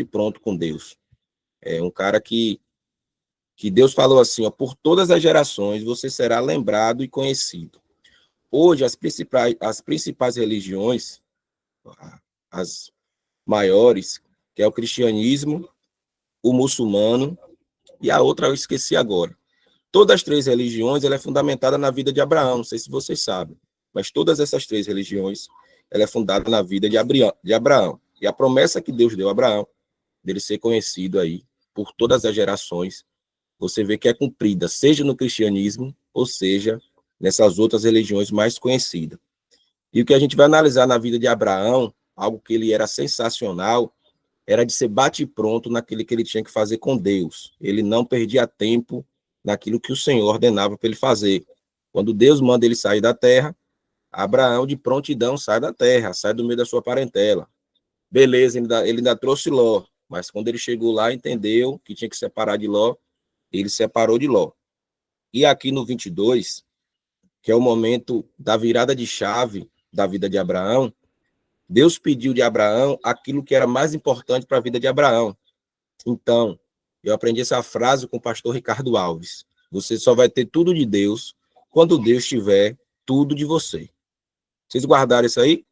pronto com Deus. É um cara que Deus falou assim, ó, por todas as gerações você será lembrado e conhecido. Hoje, as principais religiões, as maiores, que é o cristianismo, o muçulmano e a outra eu esqueci agora. Todas as três religiões, ela é fundamentada na vida de Abraão, não sei se vocês sabem, mas todas essas três religiões, ela é fundada na vida de Abraão. E a promessa que Deus deu a Abraão, dele ser conhecido aí por todas as gerações, você vê que é cumprida, seja no cristianismo, ou seja, nessas outras religiões mais conhecidas. E o que a gente vai analisar na vida de Abraão, algo que ele era sensacional, era de ser bate-pronto naquilo que ele tinha que fazer com Deus. Ele não perdia tempo naquilo que o Senhor ordenava para ele fazer. Quando Deus manda ele sair da terra, Abraão de prontidão sai da terra, sai do meio da sua parentela. Beleza, ele ainda trouxe Ló, mas quando ele chegou lá, entendeu que tinha que separar de Ló, ele separou de Ló. E aqui no 22, que é o momento da virada de chave da vida de Abraão, Deus pediu de Abraão aquilo que era mais importante para a vida de Abraão. Então, eu aprendi essa frase com o pastor Ricardo Alves. Você só vai ter tudo de Deus quando Deus tiver tudo de você. Vocês guardaram isso aí?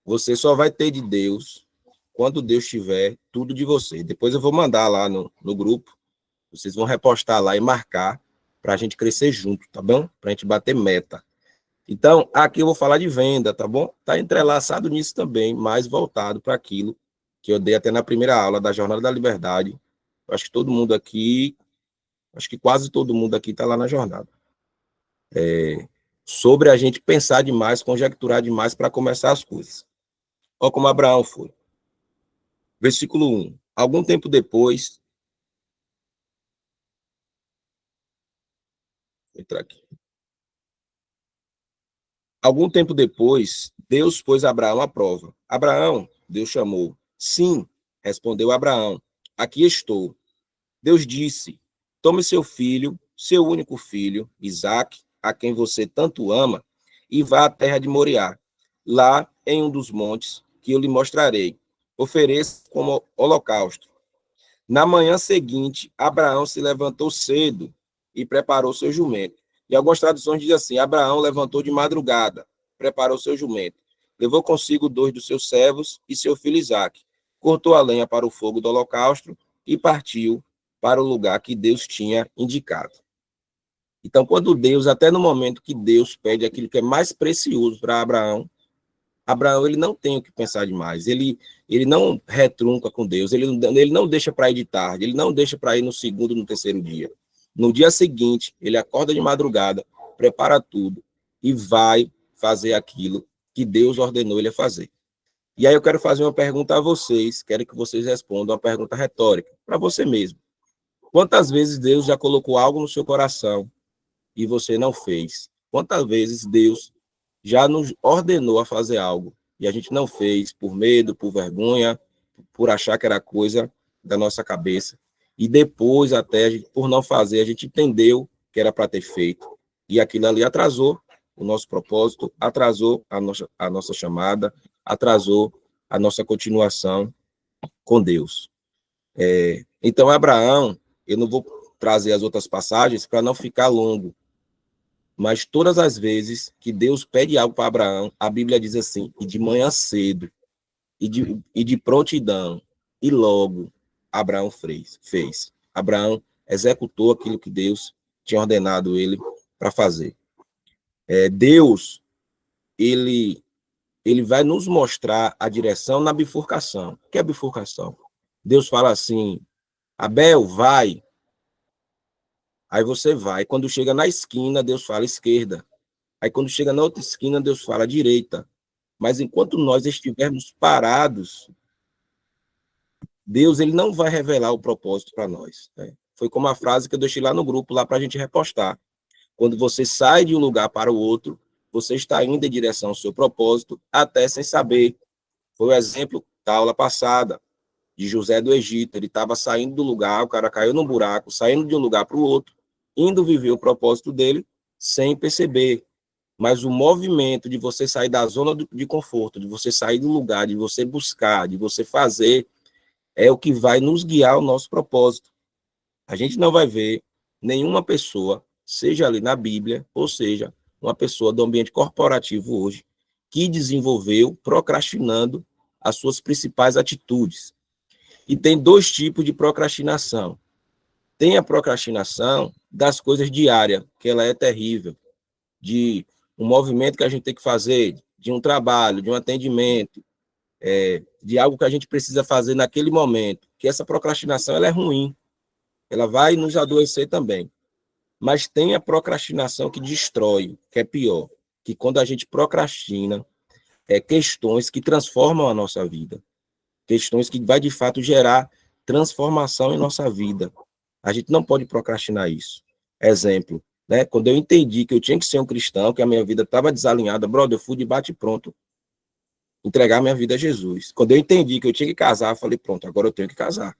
Você só vai ter de Deus quando Deus tiver tudo de você. Depois eu vou mandar lá no grupo. Vocês vão repostar lá e marcar para a gente crescer junto, tá bom? Para a gente bater meta. Então, aqui eu vou falar de venda, tá bom? Está entrelaçado nisso também, mais voltado para aquilo que eu dei até na primeira aula da Jornada da Liberdade. Eu acho que todo mundo aqui, acho que quase todo mundo aqui está lá na jornada. Sobre a gente pensar demais, conjecturar demais para começar as coisas. Olha como Abraão foi. Versículo 1. Algum tempo depois... Vou entrar aqui. Algum tempo depois, Deus pôs Abraão à prova. Abraão, Deus chamou. Sim, respondeu Abraão. Aqui estou. Deus disse, tome seu filho, seu único filho, Isaque, a quem você tanto ama, e vá à terra de Moriá. Lá, em um dos montes, que eu lhe mostrarei. Ofereça como holocausto. Na manhã seguinte, Abraão se levantou cedo e preparou seu jumento. E algumas traduções dizem assim, Abraão levantou de madrugada, preparou seu jumento. Levou consigo 2 dos seus servos e seu filho Isaque. Cortou a lenha para o fogo do holocausto e partiu para o lugar que Deus tinha indicado. Então, quando Deus, até no momento que Deus pede aquilo que é mais precioso para Abraão, ele não tem o que pensar demais, ele não retrunca com Deus, ele não deixa para ir de tarde, ele não deixa para ir no segundo, no terceiro dia. No dia seguinte, ele acorda de madrugada, prepara tudo e vai fazer aquilo que Deus ordenou ele a fazer. E aí eu quero fazer uma pergunta a vocês, quero que vocês respondam uma pergunta retórica, para você mesmo. Quantas vezes Deus já colocou algo no seu coração e você não fez? Quantas vezes Deus já nos ordenou a fazer algo e a gente não fez por medo, por vergonha, por achar que era coisa da nossa cabeça. E depois, até por não fazer, a gente entendeu que era para ter feito. E aquilo ali atrasou o nosso propósito, atrasou a nossa chamada, atrasou a nossa continuação com Deus. Então, Abraão, eu não vou trazer as outras passagens para não ficar longo, mas todas as vezes que Deus pede algo para Abraão, a Bíblia diz assim, e de manhã cedo, e de prontidão, e logo Abraão fez. Abraão executou aquilo que Deus tinha ordenado ele para fazer. Deus, ele vai nos mostrar a direção na bifurcação. O que é bifurcação? Deus fala assim, Abel, vai. Aí você vai. Quando chega na esquina, Deus fala esquerda. Aí quando chega na outra esquina, Deus fala direita. Mas enquanto nós estivermos parados, Deus ele não vai revelar o propósito para nós. Né? Foi como a frase que eu deixei lá no grupo, lá para a gente repostar. Quando você sai de um lugar para o outro, você está indo em direção ao seu propósito, até sem saber. Foi o exemplo da aula passada, de José do Egito. Ele estava saindo do lugar, o cara caiu num buraco, saindo de um lugar para o outro, indo viver o propósito dele, sem perceber. Mas o movimento de você sair da zona de conforto, de você sair do lugar, de você buscar, de você fazer, é o que vai nos guiar ao nosso propósito. A gente não vai ver nenhuma pessoa, seja ali na Bíblia, ou seja, uma pessoa do ambiente corporativo hoje, que desenvolveu procrastinando as suas principais atitudes. E tem dois tipos de procrastinação. Tem a procrastinação das coisas diárias, que ela é terrível, de um movimento que a gente tem que fazer, de um trabalho, de um atendimento, de algo que a gente precisa fazer naquele momento, que essa procrastinação ela é ruim, ela vai nos adoecer também. Mas tem a procrastinação que destrói, que é pior, que quando a gente procrastina, questões que transformam a nossa vida, questões que vai de fato gerar transformação em nossa vida. A gente não pode procrastinar isso. Exemplo, né? Quando eu entendi que eu tinha que ser um cristão, que a minha vida estava desalinhada, brother, eu fui de bate pronto entregar minha vida a Jesus. Quando eu entendi que eu tinha que casar, eu falei, pronto, agora eu tenho que casar.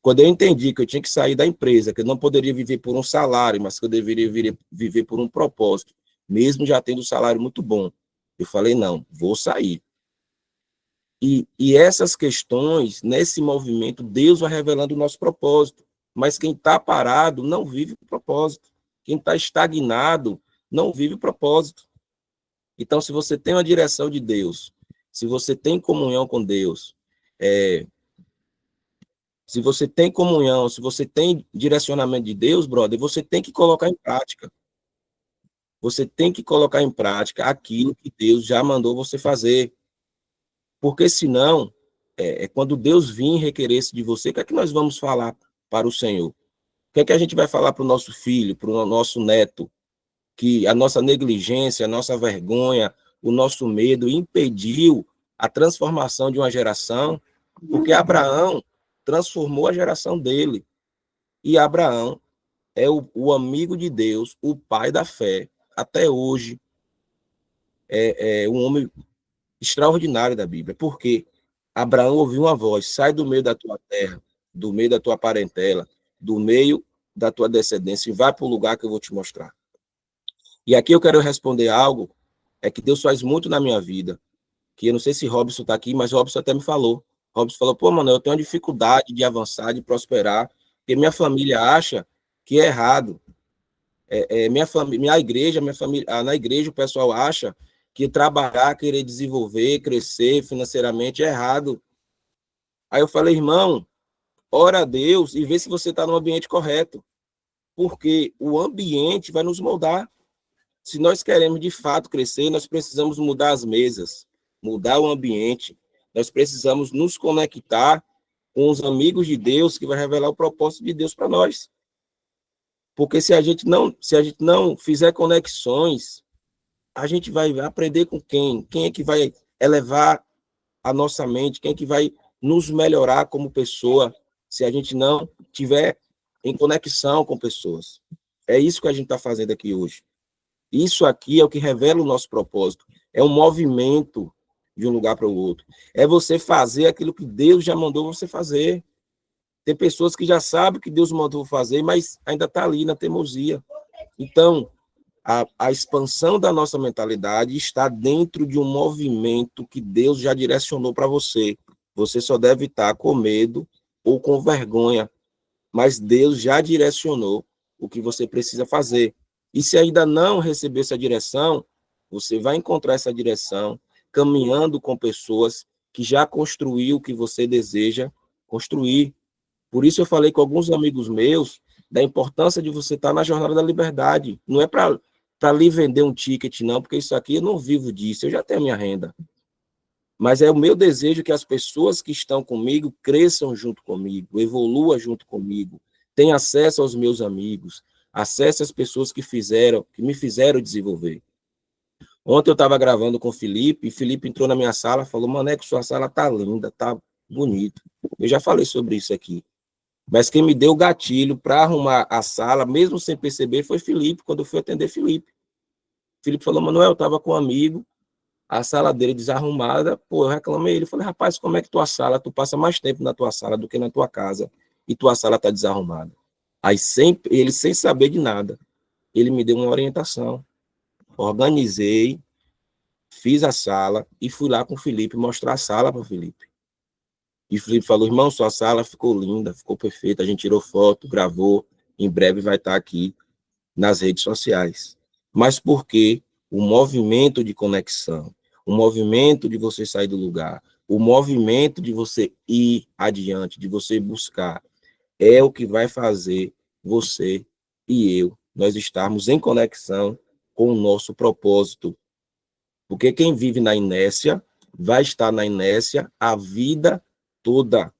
Quando eu entendi que eu tinha que sair da empresa, que eu não poderia viver por um salário, mas que eu deveria viver por um propósito, mesmo já tendo um salário muito bom, eu falei, não, vou sair. E essas questões, nesse movimento, Deus vai revelando o nosso propósito. Mas quem está parado não vive o propósito. Quem está estagnado não vive o propósito. Então, se você tem uma direção de Deus, se você tem comunhão com Deus, se você tem comunhão, se você tem direcionamento de Deus, brother, você tem que colocar em prática. Você tem que colocar em prática aquilo que Deus já mandou você fazer. Porque senão, quando Deus vir requerer de você, o que é que nós vamos falar para o Senhor? O que é que a gente vai falar para o nosso filho, para o nosso neto? Que a nossa negligência, a nossa vergonha, o nosso medo impediu a transformação de uma geração, porque Abraão transformou a geração dele. E Abraão é o amigo de Deus, o pai da fé, até hoje, é um homem extraordinário da Bíblia. Por quê? Abraão ouviu uma voz: sai do meio da tua terra, do meio da tua parentela, do meio da tua descendência e vai para o lugar que eu vou te mostrar. E aqui eu quero responder algo que Deus faz muito na minha vida, que eu não sei se Robson está aqui, mas Robson até me falou. Robson falou, pô, mano, eu tenho dificuldade de avançar, de prosperar, porque minha família acha que é errado. Minha igreja, minha família, na igreja o pessoal acha que trabalhar, querer desenvolver, crescer financeiramente é errado. Aí eu falei, irmão, ora a Deus e vê se você está no ambiente correto, porque o ambiente vai nos moldar. Se nós queremos de fato crescer, nós precisamos mudar as mesas, mudar o ambiente, nós precisamos nos conectar com os amigos de Deus que vai revelar o propósito de Deus para nós. Porque se a gente não fizer conexões, a gente vai aprender com quem? Quem é que vai elevar a nossa mente? Quem é que vai nos melhorar como pessoa se a gente não tiver em conexão com pessoas? É isso que a gente está fazendo aqui hoje. Isso aqui é o que revela o nosso propósito. É um movimento de um lugar para o outro. É você fazer aquilo que Deus já mandou você fazer. Tem pessoas que já sabem que Deus mandou fazer, mas ainda está ali na teimosia. Então, a expansão da nossa mentalidade está dentro de um movimento que Deus já direcionou para você. Você só deve estar com medo ou com vergonha, mas Deus já direcionou o que você precisa fazer. E se ainda não recebeu essa direção, você vai encontrar essa direção caminhando com pessoas que já construiu o que você deseja construir. Por isso eu falei com alguns amigos meus da importância de você estar na jornada da liberdade. Não é para lhe vender um ticket, não, porque isso aqui eu não vivo disso, eu já tenho a minha renda. Mas é o meu desejo que as pessoas que estão comigo cresçam junto comigo, evoluam junto comigo, tenham acesso aos meus amigos, acesso às pessoas que me fizeram desenvolver. Ontem eu estava gravando com o Felipe, e Felipe entrou na minha sala e falou, Maneco, sua sala tá linda, tá bonito. Eu já falei sobre isso aqui. Mas quem me deu o gatilho para arrumar a sala, mesmo sem perceber, foi Felipe, quando eu fui atender Felipe. Felipe falou, Manuel, eu estava com um amigo, a sala dele desarrumada, pô, eu reclamei ele, falei, rapaz, como é que tua sala, tu passa mais tempo na tua sala do que na tua casa, e tua sala tá desarrumada. Aí, ele sem saber de nada, ele me deu uma orientação, organizei, fiz a sala, e fui lá com o Felipe, mostrar a sala para o Felipe. E Felipe falou, irmão, sua sala ficou linda, ficou perfeita, a gente tirou foto, gravou, em breve vai estar aqui nas redes sociais. Mas por quê? O movimento de conexão, o movimento de você sair do lugar, o movimento de você ir adiante, de você buscar, é o que vai fazer você e eu, nós estarmos em conexão com o nosso propósito. Porque quem vive na inércia vai estar na inércia a vida toda.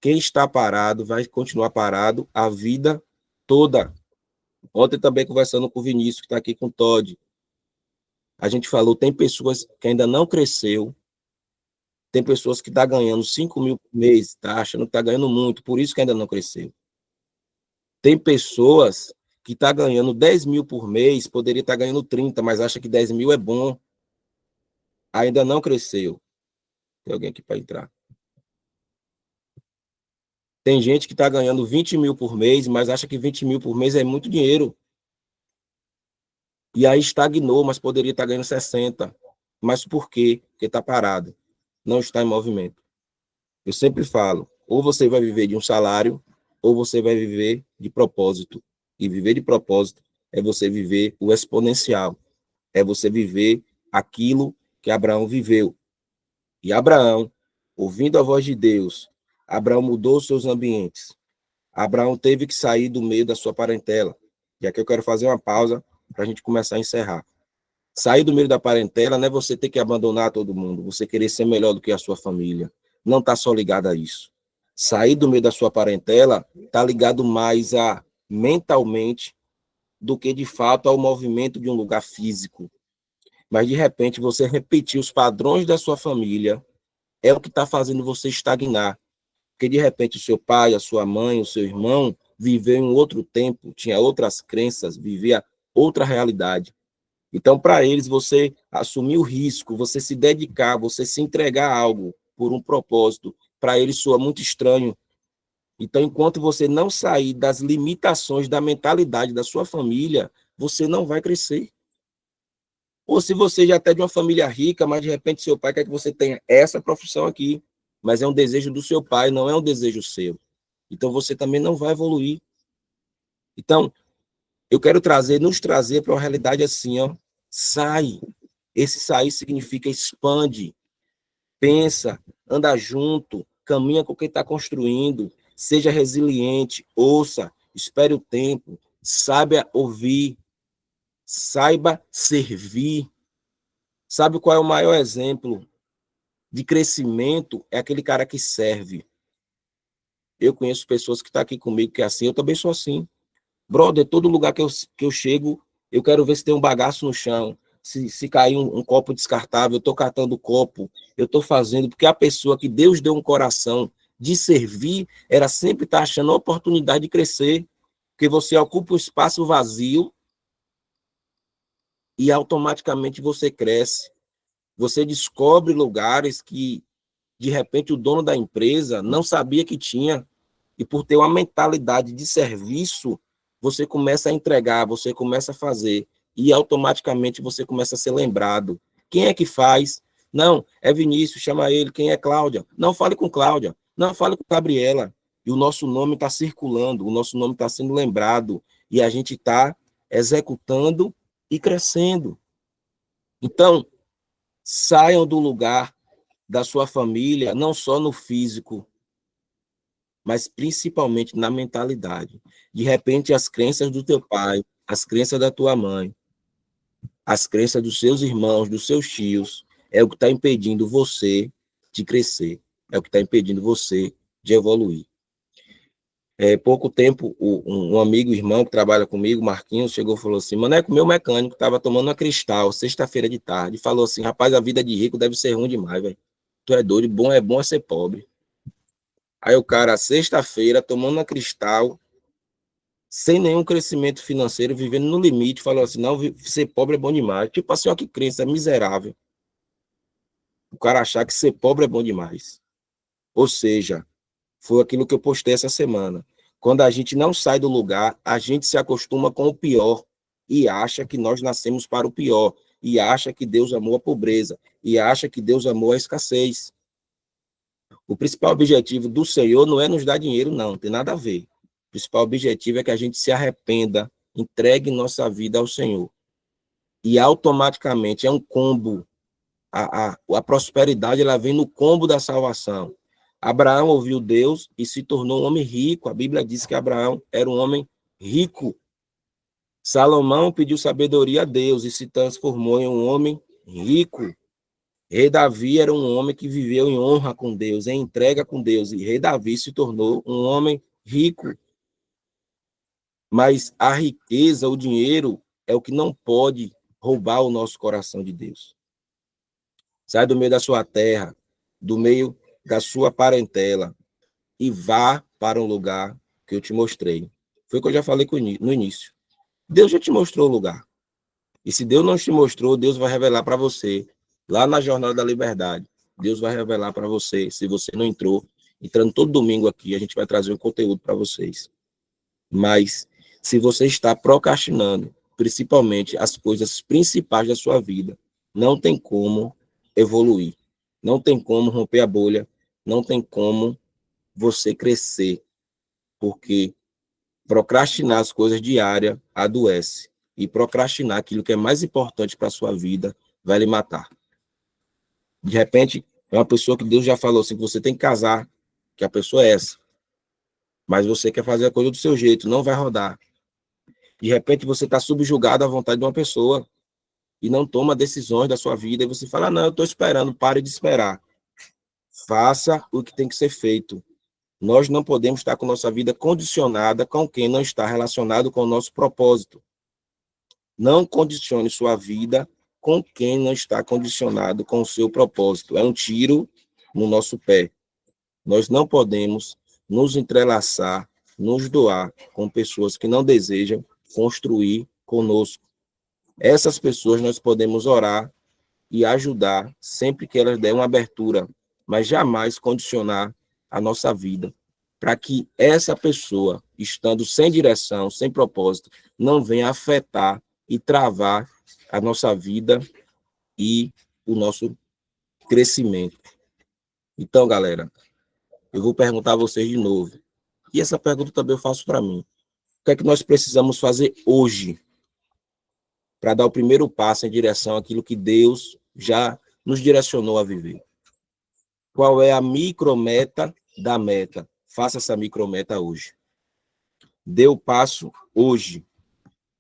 Quem está parado vai continuar parado a vida toda. Ontem também conversando com o Vinícius, que está aqui com o Todd, a gente falou, tem pessoas que ainda não cresceu, tem pessoas que estão ganhando 5 mil por mês, tá achando que está ganhando muito, por isso que ainda não cresceu. Tem pessoas que estão ganhando 10 mil por mês, poderia estar ganhando 30, mas acha que 10 mil é bom, ainda não cresceu. Tem alguém aqui para entrar. Tem gente que está ganhando 20 mil por mês, mas acha que 20 mil por mês é muito dinheiro. E aí estagnou, mas poderia estar ganhando 60. Mas por quê? Porque está parado, não está em movimento. Eu sempre falo, ou você vai viver de um salário, ou você vai viver de propósito. E viver de propósito é você viver o exponencial, é você viver aquilo que Abraão viveu. E Abraão, ouvindo a voz de Deus, Abraão mudou os seus ambientes. Abraão teve que sair do meio da sua parentela. E aqui eu quero fazer uma pausa para a gente começar a encerrar. Sair do meio da parentela não é você ter que abandonar todo mundo, você querer ser melhor do que a sua família. Não está só ligado a isso. Sair do meio da sua parentela está ligado mais a mentalmente do que de fato ao movimento de um lugar físico. Mas de repente você repetir os padrões da sua família é o que está fazendo você estagnar. Porque de repente o seu pai, a sua mãe, o seu irmão viveu em outro tempo, tinha outras crenças, vivia outra realidade. Então, para eles, você assumir o risco, você se dedicar, você se entregar a algo por um propósito, para eles soa muito estranho. Então, enquanto você não sair das limitações da mentalidade da sua família, você não vai crescer. Ou se você já é de uma família rica, mas de repente seu pai quer que você tenha essa profissão aqui, mas é um desejo do seu pai, não é um desejo seu. Então, você também não vai evoluir. Então, eu quero nos trazer para uma realidade assim, ó. Sai. Esse sair significa expande, pensa, anda junto, caminha com quem está construindo, seja resiliente, ouça, espere o tempo, saiba ouvir, saiba servir. Sabe qual é o maior exemplo de crescimento? É aquele cara que serve. Eu conheço pessoas que estão aqui comigo que é assim, eu também sou assim. Brother, todo lugar que eu chego, eu quero ver se tem um bagaço no chão, se cair um copo descartável, eu estou catando o copo, eu estou fazendo, porque a pessoa que Deus deu um coração de servir, ela sempre está achando a oportunidade de crescer, porque você ocupa o espaço vazio e automaticamente você cresce. Você descobre lugares que, de repente, o dono da empresa não sabia que tinha, e por ter uma mentalidade de serviço, você começa a entregar, você começa a fazer, e automaticamente você começa a ser lembrado. Quem é que faz? Não, é Vinícius, chama ele. Quem é Cláudia? Não, fale com Cláudia. Não, fale com Gabriela. E o nosso nome está circulando, o nosso nome está sendo lembrado, e a gente está executando e crescendo. Então, saiam do lugar da sua família, não só no físico, mas principalmente na mentalidade. De repente, as crenças do teu pai, as crenças da tua mãe, as crenças dos seus irmãos, dos seus tios, é o que está impedindo você de crescer, é o que está impedindo você de evoluir. Pouco tempo, um amigo, irmão que trabalha comigo, Marquinhos, chegou e falou assim, Maneco, meu mecânico estava tomando uma Cristal, sexta-feira de tarde, e falou assim, rapaz, a vida de rico deve ser ruim demais, velho. Tu é doido, bom é ser pobre. Aí o cara, sexta-feira, tomando uma Cristal, sem nenhum crescimento financeiro, vivendo no limite, falou assim, não, ser pobre é bom demais. Tipo assim, ó, que crença miserável. O cara achar que ser pobre é bom demais. Ou seja, foi aquilo que eu postei essa semana. Quando a gente não sai do lugar, a gente se acostuma com o pior e acha que nós nascemos para o pior, e acha que Deus amou a pobreza, e acha que Deus amou a escassez. O principal objetivo do Senhor não é nos dar dinheiro, não tem nada a ver. O principal objetivo é que a gente se arrependa, entregue nossa vida ao Senhor. E automaticamente é um combo. A prosperidade ela vem no combo da salvação. Abraão ouviu Deus e se tornou um homem rico. A Bíblia diz que Abraão era um homem rico. Salomão pediu sabedoria a Deus e se transformou em um homem rico. Rei Davi era um homem que viveu em honra com Deus, em entrega com Deus. E Rei Davi se tornou um homem rico. Mas a riqueza, o dinheiro, é o que não pode roubar o nosso coração de Deus. Sai do meio da sua terra, do meio da sua parentela e vá para um lugar que eu te mostrei. Foi o que eu já falei no início. Deus já te mostrou o lugar. E se Deus não te mostrou, Deus vai revelar para você. Lá na Jornada da Liberdade, Deus vai revelar para você. Se você não entrou, entrando todo domingo aqui, a gente vai trazer um conteúdo para vocês. Mas se você está procrastinando, principalmente as coisas principais da sua vida, não tem como evoluir. Não tem como romper a bolha. Não tem como você crescer. Porque procrastinar as coisas diárias adoece. E procrastinar aquilo que é mais importante para a sua vida vai lhe matar. De repente, é uma pessoa que Deus já falou assim, que você tem que casar, que a pessoa é essa. Mas você quer fazer a coisa do seu jeito, não vai rodar. De repente, você está subjugado à vontade de uma pessoa e não toma decisões da sua vida. E você fala, não, eu estou esperando, pare de esperar. Faça o que tem que ser feito. Nós não podemos estar com nossa vida condicionada com quem não está relacionado com o nosso propósito. Não condicione sua vida com quem não está condicionado com o seu propósito. É um tiro no nosso pé. Nós não podemos nos entrelaçar, nos doar com pessoas que não desejam construir conosco. Essas pessoas nós podemos orar e ajudar sempre que elas derem uma abertura, mas jamais condicionar a nossa vida para que essa pessoa, estando sem direção, sem propósito, não venha afetar e travar a nossa vida e o nosso crescimento. Então, galera, eu vou perguntar a vocês de novo. E essa pergunta também eu faço para mim. O que é que nós precisamos fazer hoje para dar o primeiro passo em direção àquilo que Deus já nos direcionou a viver? Qual é a micrometa da meta? Faça essa micrometa hoje. Dê o passo hoje.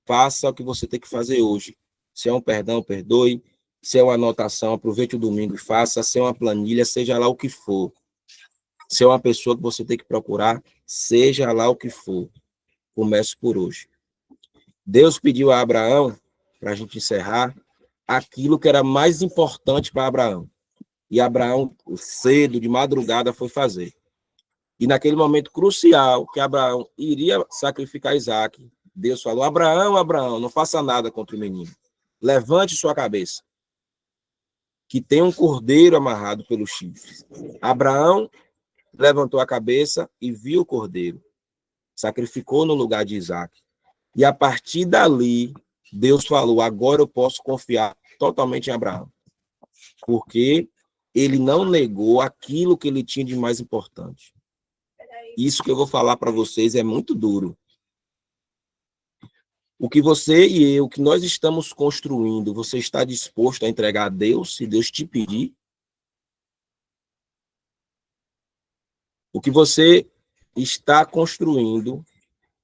Faça o que você tem que fazer hoje. Se é um perdão, perdoe. Se é uma anotação, aproveite o domingo e faça. Se é uma planilha, seja lá o que for. Se é uma pessoa que você tem que procurar, seja lá o que for. Comece por hoje. Deus pediu a Abraão, para a gente encerrar, aquilo que era mais importante para Abraão. E Abraão, cedo, de madrugada, foi fazer. E naquele momento crucial, que Abraão iria sacrificar Isaac, Deus falou, Abraão, Abraão, não faça nada contra o menino. Levante sua cabeça, que tem um cordeiro amarrado pelos chifres. Abraão levantou a cabeça e viu o cordeiro. Sacrificou no lugar de Isaac. E a partir dali, Deus falou, agora eu posso confiar totalmente em Abraão. Porque ele não negou aquilo que ele tinha de mais importante. Isso que eu vou falar para vocês é muito duro. O que você e eu, o que nós estamos construindo, você está disposto a entregar a Deus, se Deus te pedir? O que você está construindo,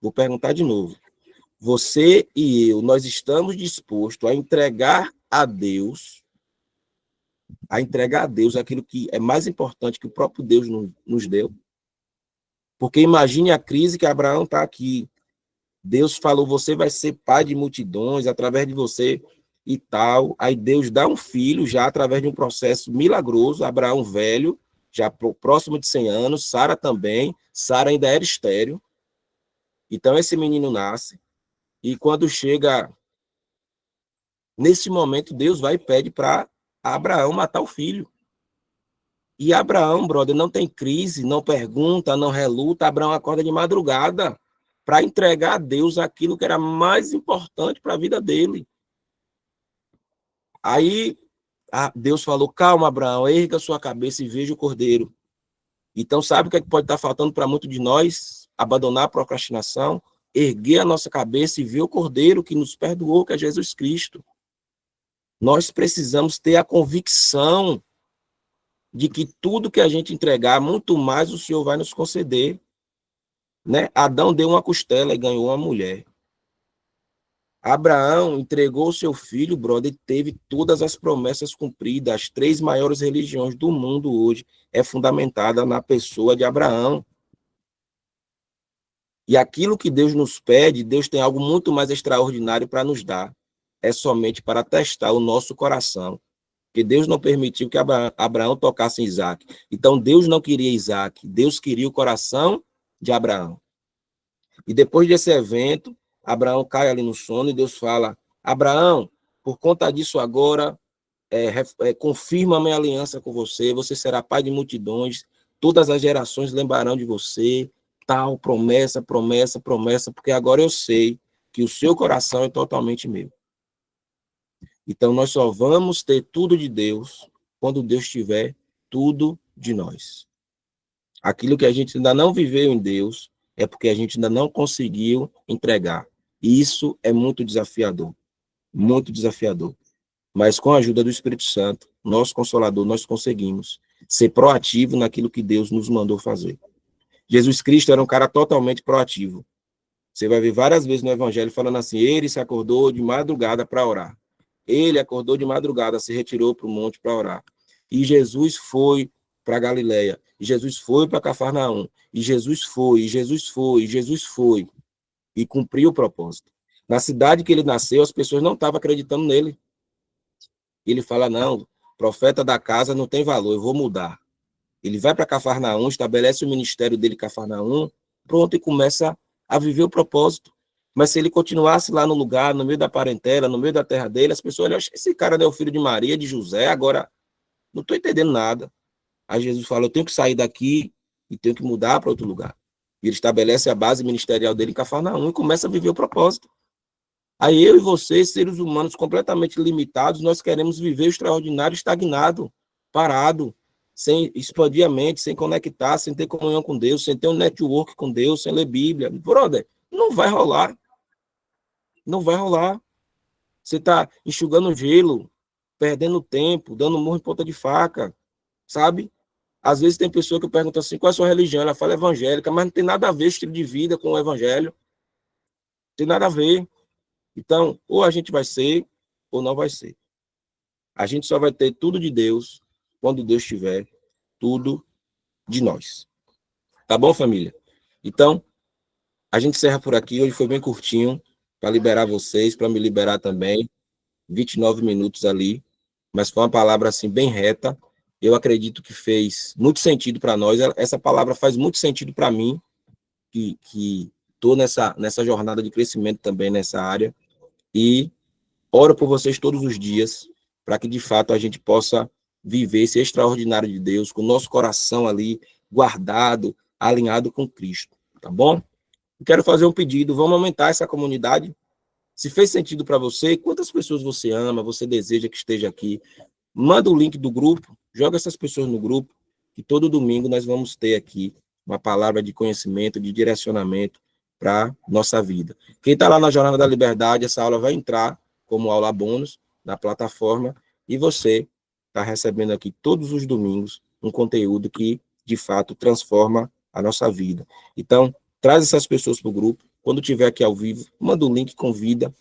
vou perguntar de novo, você e eu, nós estamos dispostos a entregar a Deus aquilo que é mais importante que o próprio Deus nos deu? Porque imagine a crise que Abraão está aqui. Deus falou, você vai ser pai de multidões através de você e tal. Aí Deus dá um filho já através de um processo milagroso. Abraão velho, já próximo de 100 anos. Sara também. Sara ainda era estéril. Então esse menino nasce. E quando chega nesse momento, Deus vai e pede para Abraão matar o filho. E Abraão, brother, não tem crise, não pergunta, não reluta. Abraão acorda de madrugada para entregar a Deus aquilo que era mais importante para a vida dele. Aí Deus falou, calma, Abraão, erga sua cabeça e veja o cordeiro. Então, sabe o que é que pode estar faltando para muitos de nós? Abandonar a procrastinação, erguer a nossa cabeça e ver o Cordeiro que nos perdoou, que é Jesus Cristo. Nós precisamos ter a convicção de que tudo que a gente entregar, muito mais o Senhor vai nos conceder. Né? Adão deu uma costela e ganhou uma mulher. Abraão entregou o seu filho, brother, e teve todas as promessas cumpridas. As 3 maiores religiões do mundo hoje é fundamentada na pessoa de Abraão. E aquilo que Deus nos pede, Deus tem algo muito mais extraordinário para nos dar. É somente para testar o nosso coração. Porque Deus não permitiu que Abraão tocasse em Isaac. Então, Deus não queria Isaac. Deus queria o coração de Abraão. E depois desse evento, Abraão cai ali no sono e Deus fala: Abraão, por conta disso agora, confirma a minha aliança com você, você será pai de multidões, todas as gerações lembrarão de você, tal, promessa, promessa, promessa, porque agora eu sei que o seu coração é totalmente meu. Então, nós só vamos ter tudo de Deus quando Deus tiver tudo de nós. Aquilo que a gente ainda não viveu em Deus é porque a gente ainda não conseguiu entregar. E isso é muito desafiador. Muito desafiador. Mas com a ajuda do Espírito Santo, nosso Consolador, nós conseguimos ser proativo naquilo que Deus nos mandou fazer. Jesus Cristo era um cara totalmente proativo. Você vai ver várias vezes no Evangelho falando assim: ele se acordou de madrugada para orar. Ele acordou de madrugada, se retirou para o monte para orar. E Jesus foi para Galiléia. E Jesus foi para Cafarnaum. E Jesus foi, e Jesus foi, e Jesus foi. E cumpriu o propósito. Na cidade que ele nasceu, as pessoas não estavam acreditando nele. Ele fala: não, profeta da casa não tem valor, eu vou mudar. Ele vai para Cafarnaum, estabelece o ministério dele em Cafarnaum, pronto, e começa a viver o propósito. Mas se ele continuasse lá no lugar, no meio da parentela, no meio da terra dele, as pessoas olham: esse cara não é o filho de Maria, de José, agora não estou entendendo nada. Aí Jesus fala: eu tenho que sair daqui e tenho que mudar para outro lugar. E ele estabelece a base ministerial dele em Cafarnaum e começa a viver o propósito. Aí eu e você, seres humanos completamente limitados, nós queremos viver o extraordinário estagnado, parado, sem expandir a mente, sem conectar, sem ter comunhão com Deus, sem ter um network com Deus, sem ler Bíblia. Brother, não vai rolar. Não vai rolar. Você está enxugando gelo, perdendo tempo, dando murro em ponta de faca, sabe? Às vezes tem pessoa que pergunta assim: qual é a sua religião? Ela fala evangélica, mas não tem nada a ver o estilo de vida com o evangelho. Não tem nada a ver. Então, ou a gente vai ser, ou não vai ser. A gente só vai ter tudo de Deus quando Deus tiver tudo de nós. Tá bom, família? Então, a gente encerra por aqui. Hoje foi bem curtinho, para liberar vocês, para me liberar também. 29 minutos ali, mas foi uma palavra assim bem reta. Eu acredito que fez muito sentido para nós. Essa palavra faz muito sentido para mim, que estou nessa jornada de crescimento também nessa área. E oro por vocês todos os dias, para que de fato a gente possa viver esse extraordinário de Deus, com o nosso coração ali guardado, alinhado com Cristo, tá bom? Eu quero fazer um pedido: vamos aumentar essa comunidade. Se fez sentido para você, quantas pessoas você ama, você deseja que esteja aqui, manda o link do grupo, joga essas pessoas no grupo, que todo domingo nós vamos ter aqui uma palavra de conhecimento, de direcionamento para nossa vida. Quem está lá na Jornada da Liberdade, essa aula vai entrar como aula bônus na plataforma, e você está recebendo aqui todos os domingos um conteúdo que, de fato, transforma a nossa vida. Então, traz essas pessoas para o grupo. Quando estiver aqui ao vivo, manda o link, convida,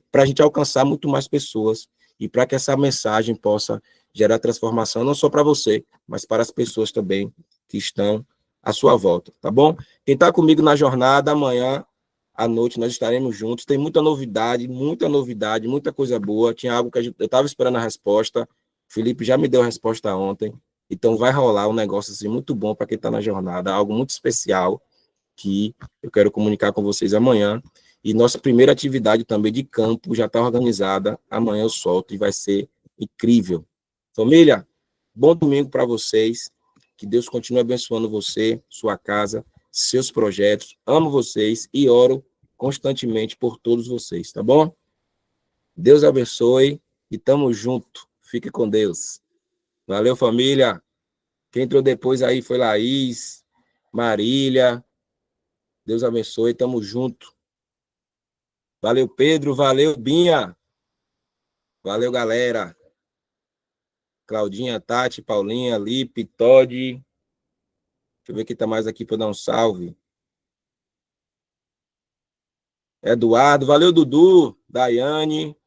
para a gente alcançar muito mais pessoas e para que essa mensagem possa gerar transformação, não só para você, mas para as pessoas também que estão à sua volta, tá bom? Quem está comigo na jornada, amanhã à noite nós estaremos juntos. Tem muita novidade, muita coisa boa. Tinha algo que eu estava esperando a resposta. O Felipe já me deu a resposta ontem. Então vai rolar um negócio assim muito bom para quem está na jornada, algo muito especial que eu quero comunicar com vocês amanhã. E nossa primeira atividade também de campo já está organizada. Amanhã eu solto e vai ser incrível. Família, bom domingo para vocês. Que Deus continue abençoando você, sua casa, seus projetos. Amo vocês e oro constantemente por todos vocês, tá bom? Deus abençoe e tamo junto. Fique com Deus. Valeu, família. Quem entrou depois aí foi Laís, Marília. Deus abençoe, tamo junto. Valeu, Pedro. Valeu, Binha. Valeu, galera. Claudinha, Tati, Paulinha, Lipe, Todd. Deixa eu ver quem tá mais aqui para dar um salve. Eduardo, valeu, Dudu, Daiane,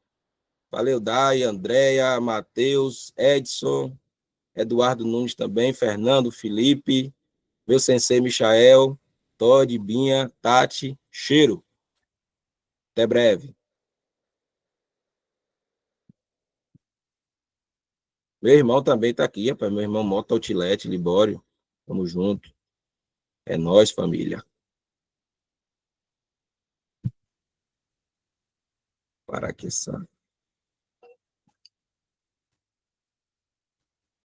valeu, Dai, Andréia, Matheus, Edson, Eduardo Nunes também, Fernando, Felipe, meu sensei Michael, Todd, Binha, Tati, cheiro. Até breve. Meu irmão também tá aqui, rapaz. Meu irmão Moto Outlet, Libório. Tamo junto. É nóis, família. Para que